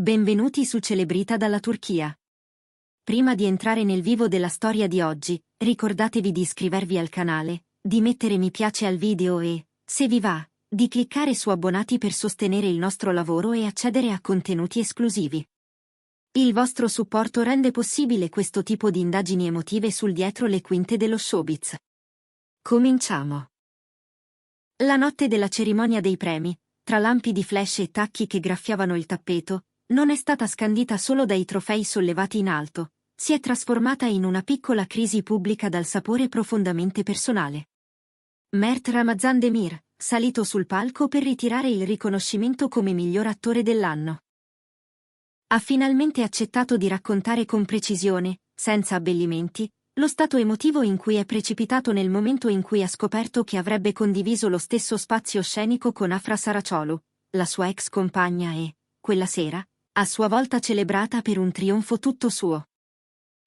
Benvenuti su Celebrita dalla Turchia. Prima di entrare nel vivo della storia di oggi, ricordatevi di iscrivervi al canale, di mettere mi piace al video e, se vi va, di cliccare su abbonati per sostenere il nostro lavoro e accedere a contenuti esclusivi. Il vostro supporto rende possibile questo tipo di indagini emotive sul dietro le quinte dello showbiz. Cominciamo. La notte della cerimonia dei premi, tra lampi di flash e tacchi che graffiavano il tappeto, non è stata scandita solo dai trofei sollevati in alto, si è trasformata in una piccola crisi pubblica dal sapore profondamente personale. Mert Ramazan Demir, salito sul palco per ritirare il riconoscimento come miglior attore dell'anno. Ha finalmente accettato di raccontare con precisione, senza abbellimenti, lo stato emotivo in cui è precipitato nel momento in cui ha scoperto che avrebbe condiviso lo stesso spazio scenico con Afra Saracioglu, la sua ex compagna e, quella sera, a sua volta celebrata per un trionfo tutto suo.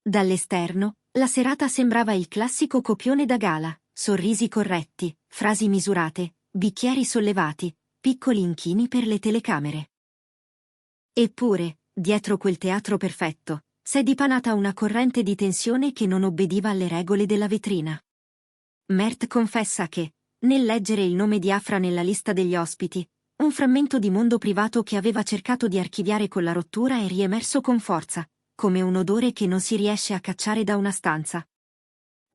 Dall'esterno, la serata sembrava il classico copione da gala, sorrisi corretti, frasi misurate, bicchieri sollevati, piccoli inchini per le telecamere. Eppure, dietro quel teatro perfetto, s'è dipanata una corrente di tensione che non obbediva alle regole della vetrina. Mert confessa che, nel leggere il nome di Afra nella lista degli ospiti, un frammento di mondo privato che aveva cercato di archiviare con la rottura è riemerso con forza, come un odore che non si riesce a cacciare da una stanza.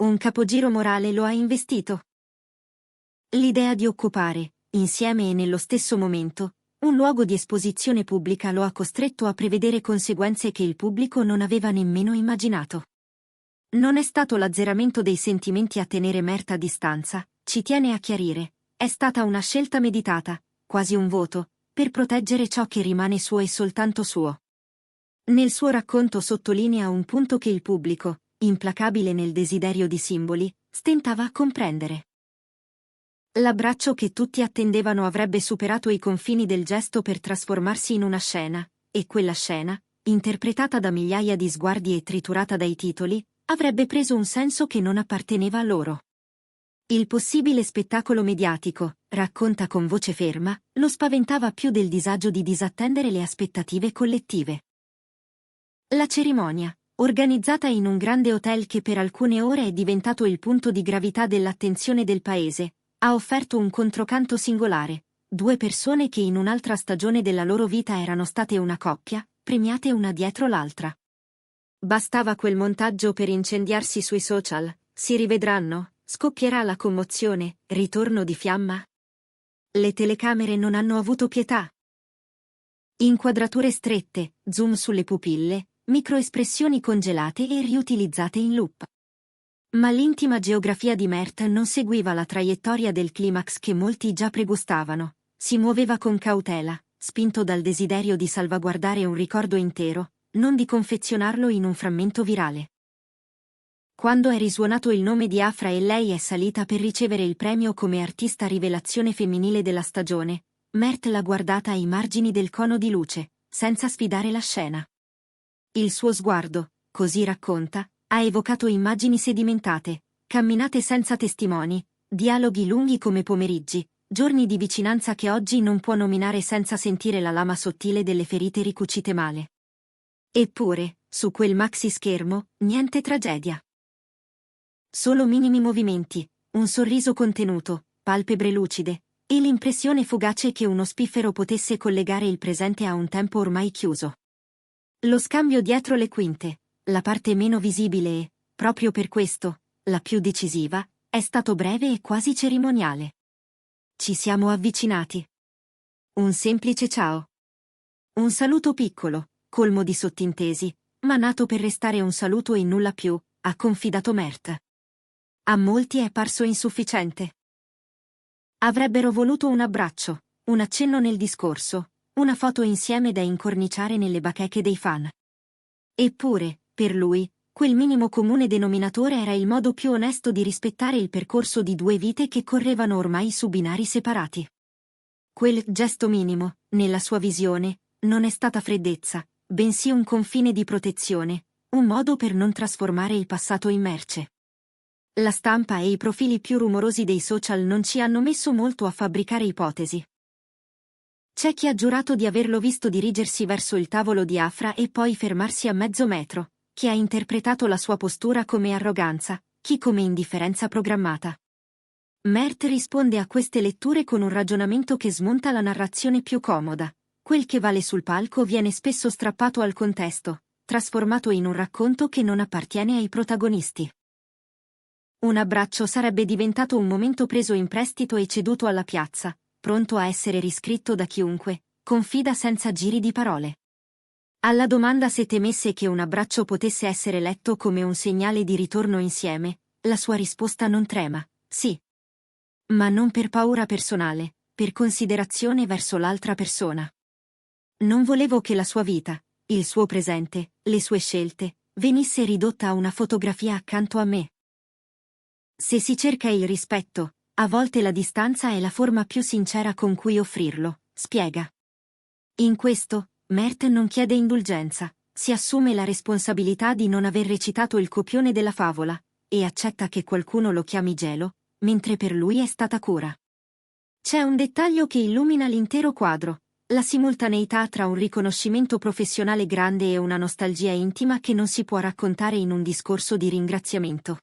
Un capogiro morale lo ha investito. L'idea di occupare, insieme e nello stesso momento, un luogo di esposizione pubblica lo ha costretto a prevedere conseguenze che il pubblico non aveva nemmeno immaginato. Non è stato l'azzeramento dei sentimenti a tenere Mert a distanza, ci tiene a chiarire, è stata una scelta meditata, quasi un voto, per proteggere ciò che rimane suo e soltanto suo. Nel suo racconto sottolinea un punto che il pubblico, implacabile nel desiderio di simboli, stentava a comprendere. L'abbraccio che tutti attendevano avrebbe superato i confini del gesto per trasformarsi in una scena, e quella scena, interpretata da migliaia di sguardi e triturata dai titoli, avrebbe preso un senso che non apparteneva a loro. Il possibile spettacolo mediatico, racconta con voce ferma, lo spaventava più del disagio di disattendere le aspettative collettive. La cerimonia, organizzata in un grande hotel che per alcune ore è diventato il punto di gravità dell'attenzione del paese, ha offerto un controcanto singolare, due persone che in un'altra stagione della loro vita erano state una coppia, premiate una dietro l'altra. Bastava quel montaggio per incendiarsi sui social, si rivedranno, scoppierà la commozione, ritorno di fiamma? Le telecamere non hanno avuto pietà. Inquadrature strette, zoom sulle pupille, microespressioni congelate e riutilizzate in loop. Ma l'intima geografia di Mert non seguiva la traiettoria del climax che molti già pregustavano, si muoveva con cautela, spinto dal desiderio di salvaguardare un ricordo intero, non di confezionarlo in un frammento virale. Quando è risuonato il nome di Afra e lei è salita per ricevere il premio come artista rivelazione femminile della stagione, Mert l'ha guardata ai margini del cono di luce, senza sfidare la scena. Il suo sguardo, così racconta, ha evocato immagini sedimentate, camminate senza testimoni, dialoghi lunghi come pomeriggi, giorni di vicinanza che oggi non può nominare senza sentire la lama sottile delle ferite ricucite male. Eppure, su quel maxi schermo, niente tragedia. Solo minimi movimenti, un sorriso contenuto, palpebre lucide, e l'impressione fugace che uno spiffero potesse collegare il presente a un tempo ormai chiuso. Lo scambio dietro le quinte, la parte meno visibile e, proprio per questo, la più decisiva, è stato breve e quasi cerimoniale. Ci siamo avvicinati. Un semplice ciao. Un saluto piccolo, colmo di sottintesi, ma nato per restare un saluto e nulla più, ha confidato Mert. A molti è parso insufficiente. Avrebbero voluto un abbraccio, un accenno nel discorso, una foto insieme da incorniciare nelle bacheche dei fan. Eppure, per lui, quel minimo comune denominatore era il modo più onesto di rispettare il percorso di due vite che correvano ormai su binari separati. Quel gesto minimo, nella sua visione, non è stata freddezza, bensì un confine di protezione, un modo per non trasformare il passato in merce. La stampa e i profili più rumorosi dei social non ci hanno messo molto a fabbricare ipotesi. C'è chi ha giurato di averlo visto dirigersi verso il tavolo di Afra e poi fermarsi a mezzo metro, chi ha interpretato la sua postura come arroganza, chi come indifferenza programmata. Mert risponde a queste letture con un ragionamento che smonta la narrazione più comoda. Quel che vale sul palco viene spesso strappato al contesto, trasformato in un racconto che non appartiene ai protagonisti. Un abbraccio sarebbe diventato un momento preso in prestito e ceduto alla piazza, pronto a essere riscritto da chiunque, confida senza giri di parole. Alla domanda se temesse che un abbraccio potesse essere letto come un segnale di ritorno insieme, la sua risposta non trema: sì. Ma non per paura personale, per considerazione verso l'altra persona. Non volevo che la sua vita, il suo presente, le sue scelte, venisse ridotta a una fotografia accanto a me. Se si cerca il rispetto, a volte la distanza è la forma più sincera con cui offrirlo, spiega. In questo, Mert non chiede indulgenza, si assume la responsabilità di non aver recitato il copione della favola, e accetta che qualcuno lo chiami gelo, mentre per lui è stata cura. C'è un dettaglio che illumina l'intero quadro: la simultaneità tra un riconoscimento professionale grande e una nostalgia intima che non si può raccontare in un discorso di ringraziamento.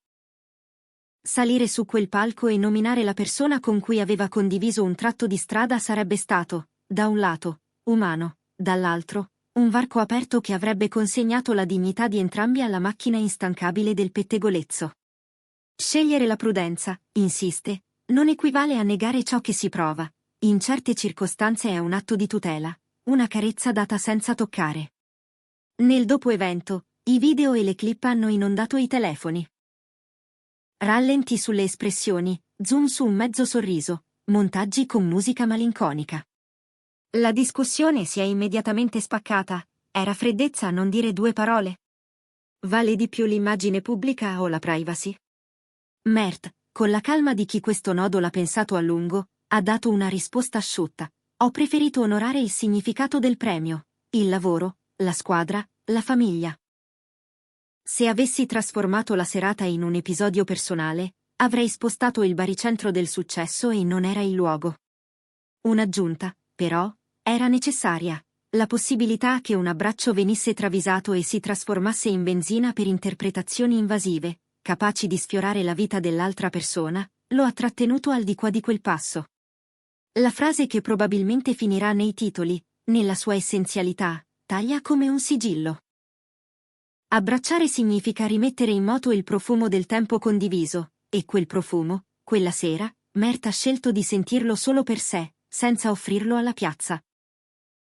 Salire su quel palco e nominare la persona con cui aveva condiviso un tratto di strada sarebbe stato, da un lato, umano, dall'altro, un varco aperto che avrebbe consegnato la dignità di entrambi alla macchina instancabile del pettegolezzo. Scegliere la prudenza, insiste, non equivale a negare ciò che si prova. In certe circostanze è un atto di tutela, una carezza data senza toccare. Nel dopo-evento, i video e le clip hanno inondato i telefoni. Rallenti sulle espressioni, zoom su un mezzo sorriso, montaggi con musica malinconica. La discussione si è immediatamente spaccata. Era freddezza non dire due parole? Vale di più l'immagine pubblica o la privacy? Mert, con la calma di chi questo nodo l'ha pensato a lungo, ha dato una risposta asciutta. Ho preferito onorare il significato del premio, il lavoro, la squadra, la famiglia. Se avessi trasformato la serata in un episodio personale, avrei spostato il baricentro del successo e non era il luogo. Un'aggiunta, però, era necessaria: la possibilità che un abbraccio venisse travisato e si trasformasse in benzina per interpretazioni invasive, capaci di sfiorare la vita dell'altra persona, lo ha trattenuto al di qua di quel passo. La frase che probabilmente finirà nei titoli, nella sua essenzialità, taglia come un sigillo. Abbracciare significa rimettere in moto il profumo del tempo condiviso, e quel profumo, quella sera, Mert ha scelto di sentirlo solo per sé, senza offrirlo alla piazza.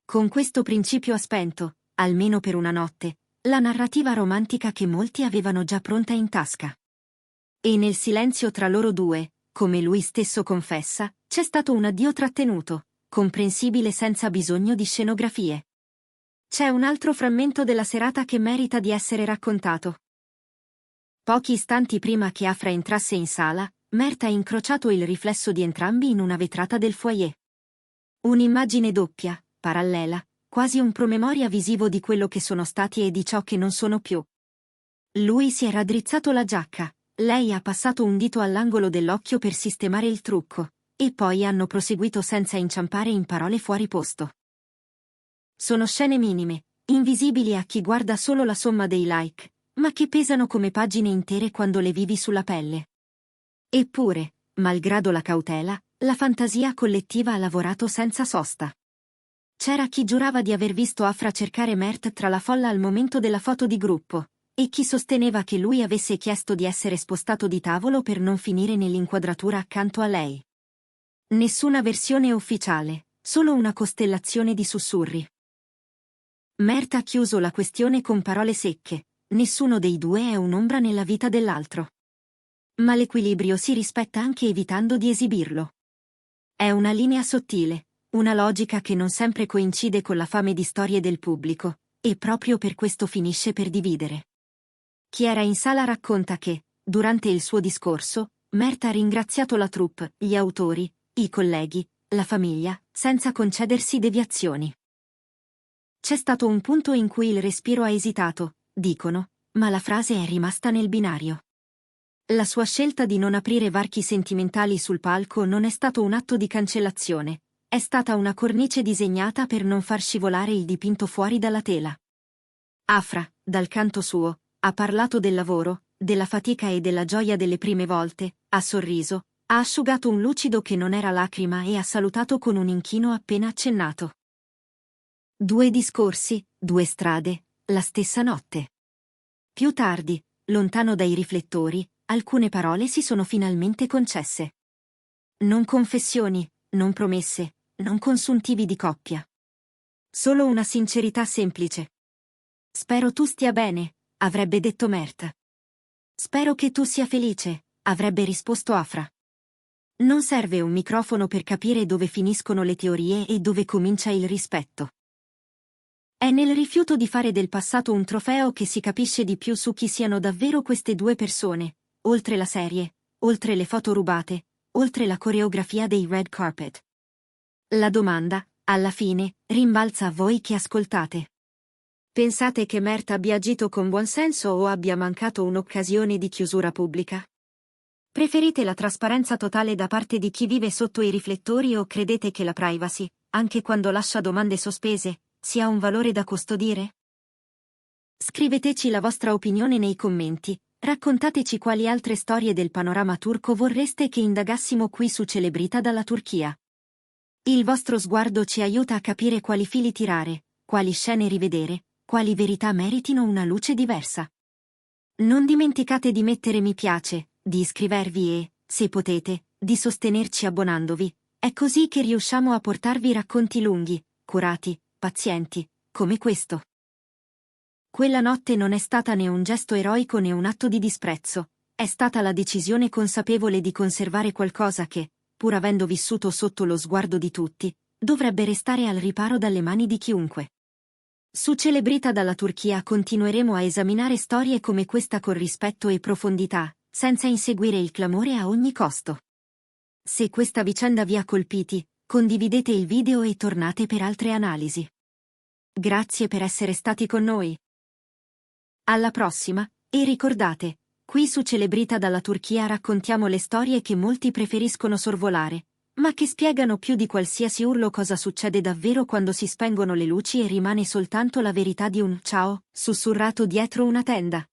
Con questo principio ha spento, almeno per una notte, la narrativa romantica che molti avevano già pronta in tasca. E nel silenzio tra loro due, come lui stesso confessa, c'è stato un addio trattenuto, comprensibile senza bisogno di scenografie. C'è un altro frammento della serata che merita di essere raccontato. Pochi istanti prima che Afra entrasse in sala, Mert ha incrociato il riflesso di entrambi in una vetrata del foyer. Un'immagine doppia, parallela, quasi un promemoria visivo di quello che sono stati e di ciò che non sono più. Lui si è raddrizzato la giacca, lei ha passato un dito all'angolo dell'occhio per sistemare il trucco, e poi hanno proseguito senza inciampare in parole fuori posto. Sono scene minime, invisibili a chi guarda solo la somma dei like, ma che pesano come pagine intere quando le vivi sulla pelle. Eppure, malgrado la cautela, la fantasia collettiva ha lavorato senza sosta. C'era chi giurava di aver visto Afra cercare Mert tra la folla al momento della foto di gruppo, e chi sosteneva che lui avesse chiesto di essere spostato di tavolo per non finire nell'inquadratura accanto a lei. Nessuna versione ufficiale, solo una costellazione di sussurri. Mert ha chiuso la questione con parole secche: nessuno dei due è un'ombra nella vita dell'altro. Ma l'equilibrio si rispetta anche evitando di esibirlo. È una linea sottile, una logica che non sempre coincide con la fame di storie del pubblico, e proprio per questo finisce per dividere. Chi era in sala racconta che, durante il suo discorso, Mert ha ringraziato la troupe, gli autori, i colleghi, la famiglia, senza concedersi deviazioni. C'è stato un punto in cui il respiro ha esitato, dicono, ma la frase è rimasta nel binario. La sua scelta di non aprire varchi sentimentali sul palco non è stato un atto di cancellazione, è stata una cornice disegnata per non far scivolare il dipinto fuori dalla tela. Afra, dal canto suo, ha parlato del lavoro, della fatica e della gioia delle prime volte, ha sorriso, ha asciugato un lucido che non era lacrima e ha salutato con un inchino appena accennato. 2 discorsi, 2 strade, la stessa notte. Più tardi, lontano dai riflettori, alcune parole si sono finalmente concesse. Non confessioni, non promesse, non consuntivi di coppia. Solo una sincerità semplice. Spero tu stia bene, avrebbe detto Mert. Spero che tu sia felice, avrebbe risposto Afra. Non serve un microfono per capire dove finiscono le teorie e dove comincia il rispetto. È nel rifiuto di fare del passato un trofeo che si capisce di più su chi siano davvero queste 2 persone, oltre la serie, oltre le foto rubate, oltre la coreografia dei red carpet. La domanda, alla fine, rimbalza a voi che ascoltate. Pensate che Mert abbia agito con buonsenso o abbia mancato un'occasione di chiusura pubblica? Preferite la trasparenza totale da parte di chi vive sotto i riflettori o credete che la privacy, anche quando lascia domande sospese, sia un valore da custodire? Scriveteci la vostra opinione nei commenti, raccontateci quali altre storie del panorama turco vorreste che indagassimo qui su Celebrita dalla Turchia. Il vostro sguardo ci aiuta a capire quali fili tirare, quali scene rivedere, quali verità meritino una luce diversa. Non dimenticate di mettere mi piace, di iscrivervi e, se potete, di sostenerci abbonandovi, è così che riusciamo a portarvi racconti lunghi, curati, pazienti, come questo. Quella notte non è stata né un gesto eroico né un atto di disprezzo, è stata la decisione consapevole di conservare qualcosa che, pur avendo vissuto sotto lo sguardo di tutti, dovrebbe restare al riparo dalle mani di chiunque. Su Celebrita dalla Turchia continueremo a esaminare storie come questa con rispetto e profondità, senza inseguire il clamore a ogni costo. Se questa vicenda vi ha colpiti, condividete il video e tornate per altre analisi. Grazie per essere stati con noi. Alla prossima, e ricordate, qui su Celebrita dalla Turchia raccontiamo le storie che molti preferiscono sorvolare, ma che spiegano più di qualsiasi urlo cosa succede davvero quando si spengono le luci e rimane soltanto la verità di un ciao, sussurrato dietro una tenda.